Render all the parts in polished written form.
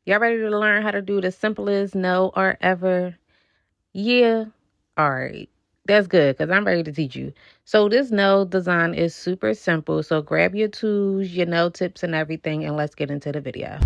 Y'all ready to learn how to do the simplest nail art ever? Yeah? Alright. That's good because I'm ready to teach you. So this nail design is super simple. So grab your tools, your nail tips and everything, and let's get into the video.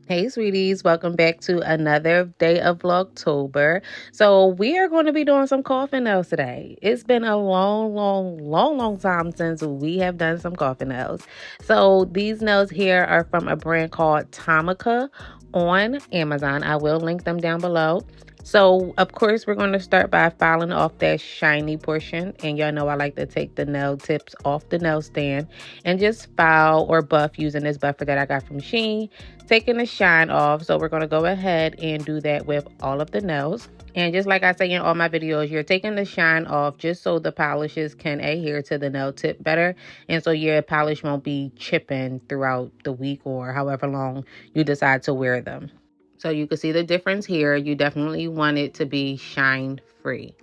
Hey sweeties, welcome back to another day of vlogtober. So we are going to be doing some coffin nails today. It's been a long time since we have done some coffin nails. So these nails here are from a brand called Teaunca on Amazon. I will link them down below. So of course we're going to start by filing off that shiny portion, and y'all know I like to take the nail tips off the nail stand and just file or buff using this buffer that I got from Shein, taking the shine off. So we're going to go ahead and do that with all of the nails. And just like I say in all my videos, you're taking the shine off just so the polishes can adhere to the nail tip better, and so your polish won't be chipping throughout the week or however long you decide to wear them. So you can see the difference here. You definitely want it to be shine free.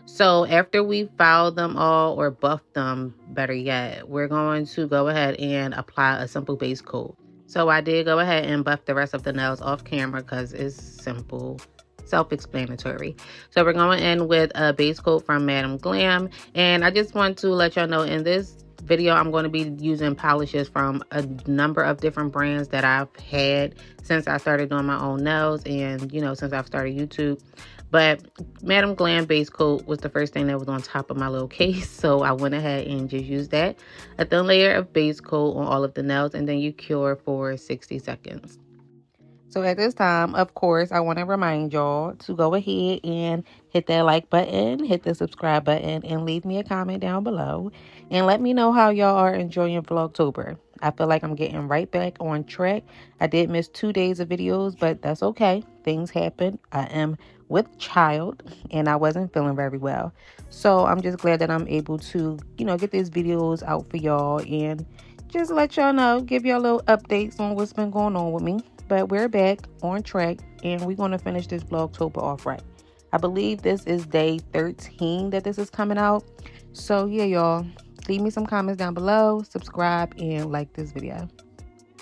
So after we file them all or buff them, better yet, we're going to go ahead and apply a simple base coat. So I did go ahead and buff the rest of the nails off camera because it's simple, self-explanatory. So we're going in with a base coat from Madam Glam. And I just want to let y'all know in this video I'm going to be using polishes from a number of different brands that I've had since I started doing my own nails and, you know, since I've started YouTube. But Madam Glam base coat was the first thing that was on top of my little case, so I went ahead and just used that. A thin layer of base coat on all of the nails, and then you cure for 60 seconds. So at this time, of course, I want to remind y'all to go ahead and hit that like button, hit the subscribe button, and leave me a comment down below. And let me know how y'all are enjoying Vlogtober. I feel like I'm getting right back on track. I did miss 2 days of videos, but that's okay. Things happen. I am with child, and I wasn't feeling very well. So I'm just glad that I'm able to, you know, get these videos out for y'all and just let y'all know, give y'all little updates on what's been going on with me. But we're back on track, and we're going to finish this Vlogtober off right. I believe this is day 13 that this is coming out. So yeah, y'all, leave me some comments down below, subscribe, and like this video.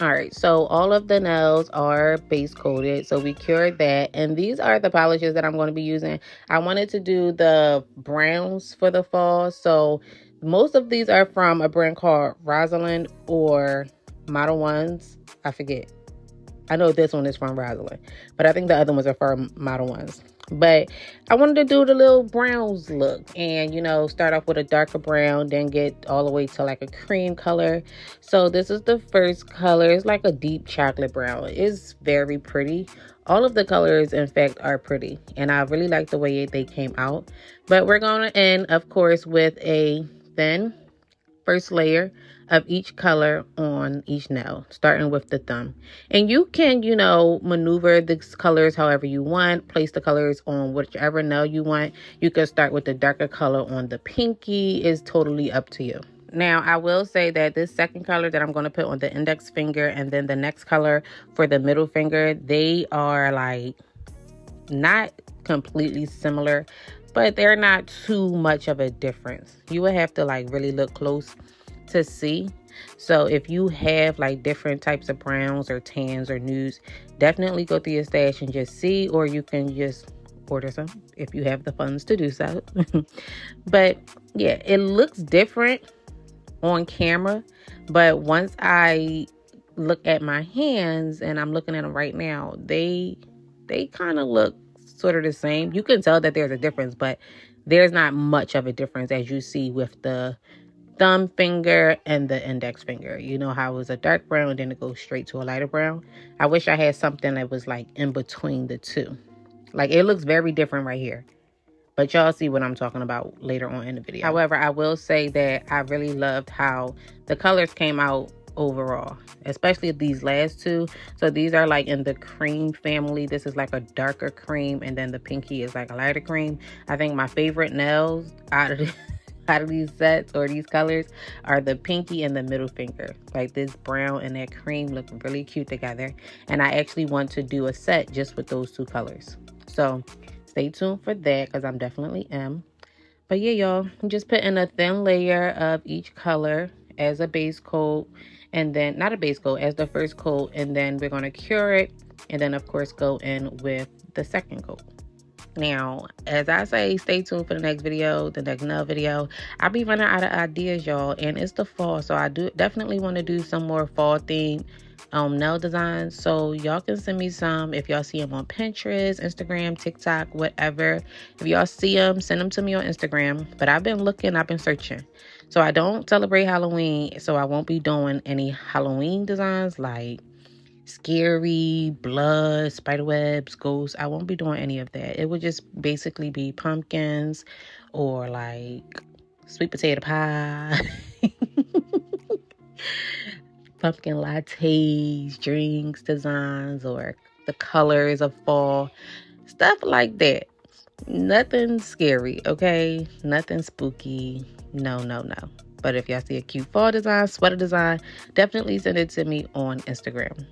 All right, so all of the nails are base coated, so we cured that, and these are the polishes that I'm going to be using. I wanted to do the browns for the fall, so most of these are from a brand called Rosalind or Model Ones. I forget. I know this one is from Rosalind, but I think the other ones are from Model Ones. But I wanted to do the little browns look and, you know, start off with a darker brown, then get all the way to like a cream color. So this is the first color. It's like a deep chocolate brown. It's very pretty. All of the colors, in fact, are pretty, and I really like the way they came out. But we're going to end, of course, with a thin first layer of each color on each nail, starting with the thumb. And you can, you know, maneuver these colors however you want, place the colors on whichever nail you want. You can start with the darker color on the pinky. Is totally up to you. Now, I will say that this second color that I'm going to put on the index finger and then the next color for the middle finger, they are like not completely similar, but they're not too much of a difference. You would have to like really look close to see. So if you have like different types of browns or tans or nudes, definitely go through your stash and just see, or you can just order some if you have the funds to do so. But yeah, it looks different on camera, but once I look at my hands, and I'm looking at them right now, they kind of look sort of the same. You can tell that there's a difference, but there's not much of a difference as you see with the thumb finger and the index finger. You know how it was a dark brown and then it goes straight to a lighter brown. I wish I had something that was like in between the two. Like, it looks very different right here, but y'all see what I'm talking about later on in the video. However, I will say that I really loved how the colors came out overall, especially these last two. So these are like in the cream family. This is like a darker cream, and then the pinky is like a lighter cream. I think my favorite nails out of these sets or these colors are the pinky and the middle finger. Like, this brown and that cream look really cute together, and I actually want to do a set just with those two colors. So stay tuned for that, because I'm definitely am. But yeah, y'all, I'm just putting a thin layer of each color as a base coat, and then not a base coat, as the first coat, and then we're going to cure it, and then of course go in with the second coat. Now, as I say, stay tuned for the next video, the next nail video. I'll be running out of ideas, y'all, and it's the fall, so I do definitely want to do some more fall themed nail designs. So y'all can send me some if y'all see them on Pinterest, Instagram, TikTok, whatever. If y'all see them, send them to me on Instagram. But I've been looking, I've been searching. So I don't celebrate Halloween, so I won't be doing any Halloween designs like scary, blood, spiderwebs, ghosts. I won't be doing any of that. It would just basically be pumpkins or like sweet potato pie, pumpkin lattes, drinks, designs, or the colors of fall, stuff like that. Nothing scary, okay? Nothing spooky. No, no, no. But if y'all see a cute fall design, sweater design, definitely send it to me on Instagram.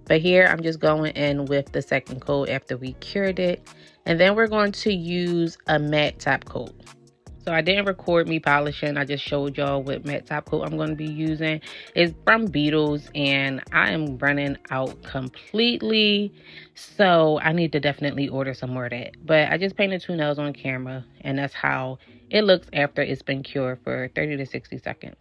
But here I'm just going in with the second coat after we cured it. And then we're going to use a matte top coat. So I didn't record me polishing. I just showed y'all what matte top coat I'm going to be using. It's from Beetles and I am running out completely. So I need to definitely order some more of that. But I just painted 2 nails on camera and that's how it looks after it's been cured for 30 to 60 seconds.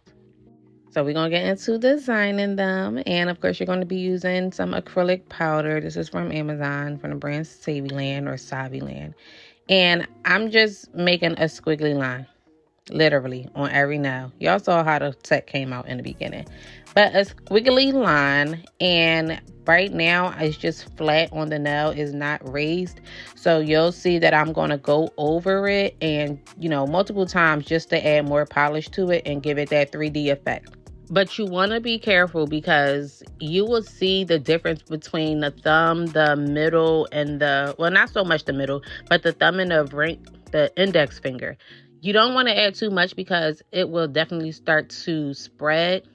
So we're going to get into designing them. And of course, you're going to be using some acrylic powder. This is from Amazon, from the brand Savyland or Savyland. And I'm just making a squiggly line, literally, on every nail. Y'all saw how the set came out in the beginning. But a squiggly line, and right now it's just flat on the nail, is not raised. So you'll see that I'm going to go over it and, you know, multiple times just to add more polish to it and give it that 3D effect. But you want to be careful because you will see the difference between the thumb, the middle, and well, not so much the middle, but the thumb and the index finger. You don't want to add too much because it will definitely start to spread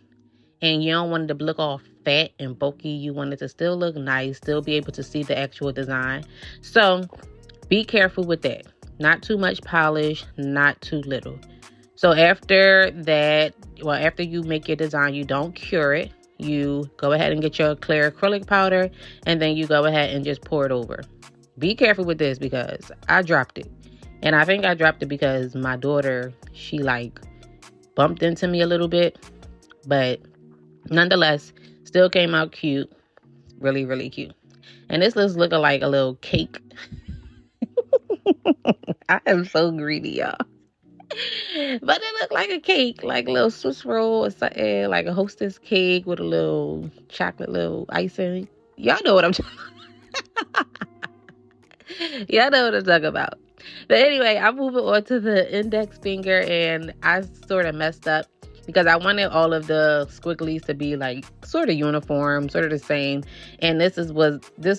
and you don't want it to look all fat and bulky. You want it to still look nice, still be able to see the actual design. So be careful with that. Not too much polish, not too little. So after that, well, after you make your design, you don't cure it. You go ahead and get your clear acrylic powder, and then you go ahead and just pour it over. Be careful with this because I dropped it. And I think I dropped it because my daughter, she like bumped into me a little bit. But nonetheless, still came out cute. Really, really cute. And this is looking like a little cake. I am so greedy, y'all. But it looked like a cake, like a little Swiss roll or something, like a Hostess cake with a little chocolate little icing. Y'all know what I'm talking about. Y'all know what I'm talking about. But anyway, I'm moving on to the index finger, and I sort of messed up because I wanted all of the squigglies to be like sort of uniform, sort of the same. And this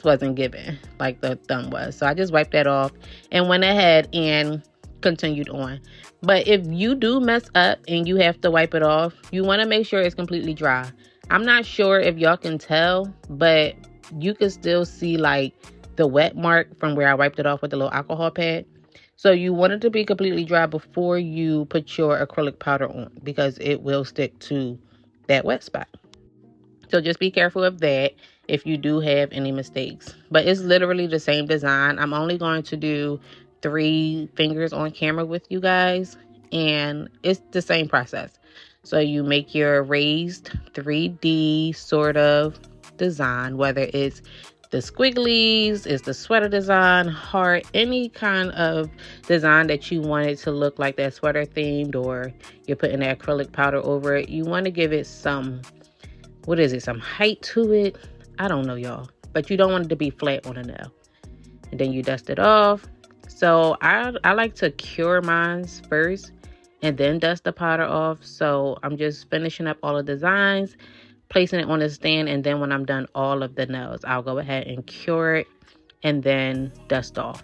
wasn't given like the thumb was. So I just wiped that off and went ahead and continued on. But if you do mess up and you have to wipe it off, you want to make sure it's completely dry. I'm not sure if y'all can tell, but you can still see like the wet mark from where I wiped it off with the little alcohol pad. So you want it to be completely dry before you put your acrylic powder on because it will stick to that wet spot. So just be careful of that if you do have any mistakes. But it's literally the same design. I'm only going to do 3 fingers on camera with you guys, and it's the same process. So you make your raised 3D sort of design, whether it's the squigglies, it's the sweater design, heart, any kind of design that you want it to look like that sweater themed, or you're putting that acrylic powder over it. You want to give it some, some height to it. I don't know, y'all, but you don't want it to be flat on a nail. And then you dust it off. So I like to cure mine first and then dust the powder off. So I'm just finishing up all the designs, placing it on the stand, and then when I'm done all of the nails, I'll go ahead and cure it and then dust off.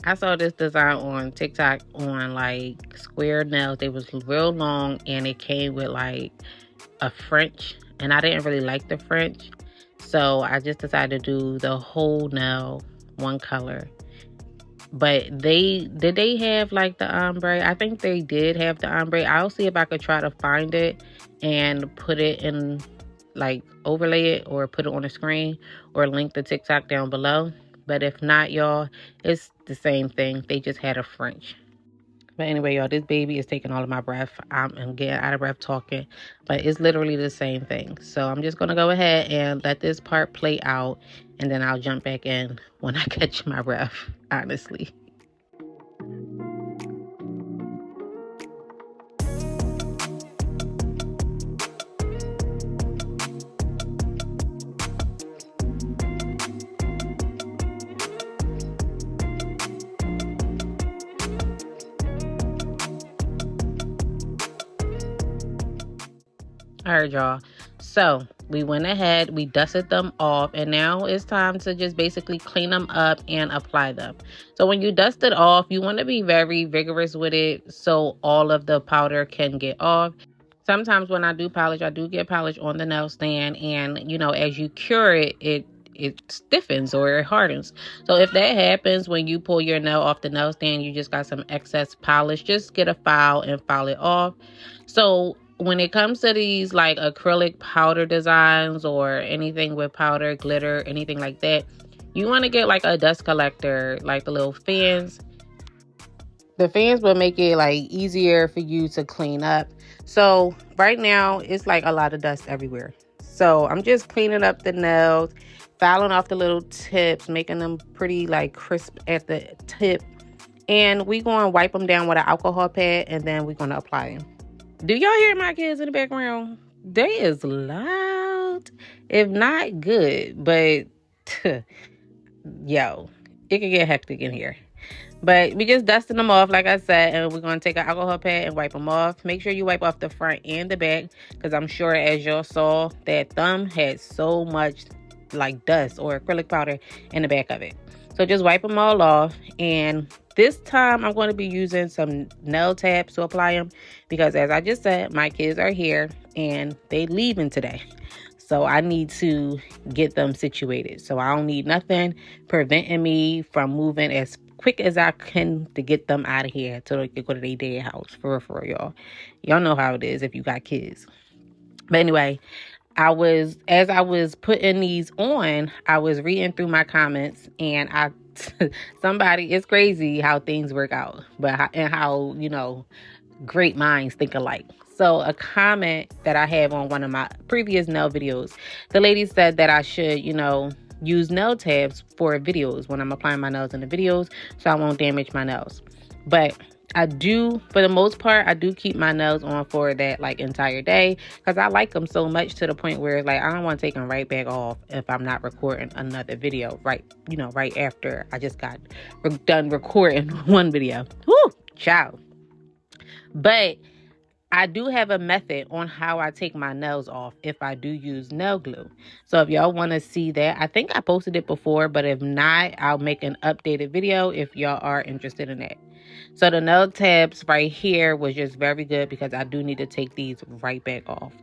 I saw this design on TikTok on like square nails. They was real long and it came with like a French, and I didn't really like the French. So I just decided to do the whole nail one color. But did they have like the ombre? I think they did have the ombre. I'll see if I could try to find it and put it in, like overlay it or put it on the screen or link the TikTok down below. But if not, y'all, it's the same thing. They just had a French. But anyway, y'all, this baby is taking all of my breath. I'm getting out of breath talking, but it's literally the same thing. So I'm just going to go ahead and let this part play out, and then I'll jump back in when I catch my breath, honestly. All right, y'all. So we went ahead, we dusted them off, and now it's time to just basically clean them up and apply them. So when you dust it off, you want to be very vigorous with it so all of the powder can get off. Sometimes when I do polish, I do get polish on the nail stand, and you know, as you cure it, it stiffens or it hardens. So if that happens when you pull your nail off the nail stand, you just got some excess polish, just get a file and file it off. So when it comes to these like acrylic powder designs or anything with powder, glitter, anything like that, you want to get like a dust collector, like the little fans. The fans will make it like easier for you to clean up. So right now it's like a lot of dust everywhere. So I'm just cleaning up the nails, filing off the little tips, making them pretty like crisp at the tip. And we're going to wipe them down with an alcohol pad, and then we're going to apply them. Do y'all hear my kids in the background? They is loud, if not good, but yo, it can get hectic in here. But we just dusting them off, like I said, and we're going to take an alcohol pad and wipe them off. Make sure you wipe off the front and the back, because I'm sure, as y'all saw, that thumb had so much like dust or acrylic powder in the back of it. So just wipe them all off. And this time I'm going to be using some nail tabs to apply them, because as I just said, my kids are here and they leaving today. So I need to get them situated. So I don't need nothing preventing me from moving as quick as I can to get them out of here so they can go to their dad's house. For real, y'all. Y'all know how it is if you got kids. But anyway, as I was putting these on, I was reading through my comments, and it's crazy how things work out, and how, you know, great minds think alike. So a comment that I have on one of my previous nail videos, the lady said that I should, you know, use nail tabs for videos when I'm applying my nails in the videos, so I won't damage my nails. But I do, for the most part, I do keep my nails on for that like entire day, because I like them so much to the point where like I don't want to take them right back off if I'm not recording another video right after I just got done recording one video. Woo, ciao. But I do have a method on how I take my nails off if I do use nail glue. So if y'all want to see that, I think I posted it before, but if not, I'll make an updated video if y'all are interested in that. So the nail tabs right here was just very good, because I do need to take these right back off.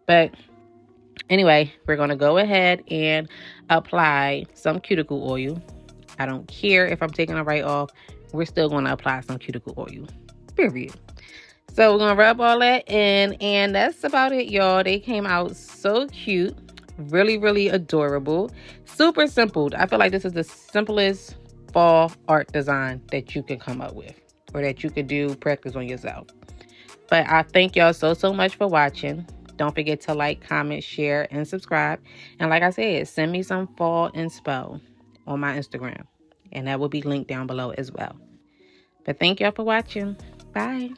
But anyway, we're going to go ahead and apply some cuticle oil. I don't care if I'm taking it right off. We're still going to apply some cuticle oil. Period. So we're going to rub all that in, and that's about it, y'all. They came out so cute. Really, really adorable. Super simple. I feel like this is the simplest fall art design that you can come up with, or that you could do practice on yourself. But I thank y'all so much for watching. Don't forget to like, comment, share, and subscribe. And like I said, send me some fall inspo on my Instagram, and that will be linked down below as well. But thank y'all for watching. Bye.